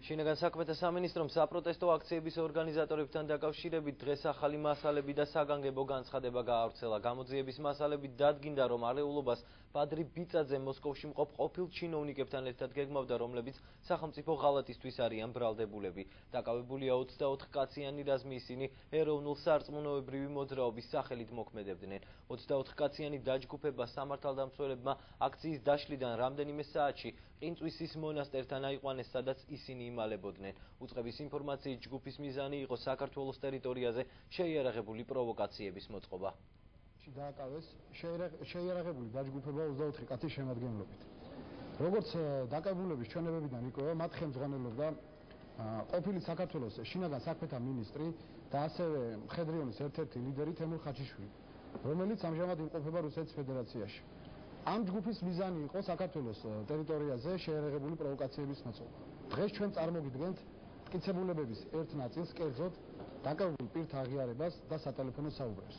შინაგან საქმეთა სამინისტრომ საპროტესტო აქციების ორგანიზატორებთან დაკავშირებით დღეს ახალი მასალები და საგანგებო განცხადება გაავრცელა. გამოძიების მასალებით დადგინდა, რომ არეულობას პადრი ბიწაძე მოსკოვში მყოფ ყოფილ ჩინოვნიკებთან ერთად გეგმავდა, რომლებიც სახელმწიფო ღალატისთვის არიან ბრალდებულები. დაკავებულია 24 კაციანი რაზმი, ისინი ეროვნულ სარწმუნოებრივი მოძრაობის სახელით მოქმედებდნენ. 24 კაციანი დაჯგუფება სამართალდამცველებმა აქციის დაშლიდან რამდენიმე საათში ყინწვისის მონასტერთან აიყვანეს, სადაც ისინი იმალებოდნენ. უწყების ინფორმაციით ჯგუფის მიზანი იყო საქართველოს ტერიტორიაზე შეიარაღებული პროვოკაციების მოწყობა. დააკავეს შეიარაღებული დაჯგუფება 24 კაცის შემადგენლობით. როგორც დაკავებულების ჩვენებებიდან იკვლევა, მათ ხელმძღვანელობდა ყოფილი საქართველოს შინაგან საქმეთა მინისტრი და ასევე მხედრიონის ერთ-ერთი ლიდერი თემურ ხაჩიშვილი, რომელიც ამჟამად იმყოფება რუსეთის ფედერაციაში. ამ ჯგუფის მიზანი იყო საქართველოს ტერიტორიაზე შეიარაღებული პროვოკაციების მოწყობა. დღეს ჩვენ წარმოგიდგენთ მტკიცებულებების ერთ ნაწილს, კერძოდ დაკავებულ პირთა აღიარებას და სატელეფონო საუბრებს.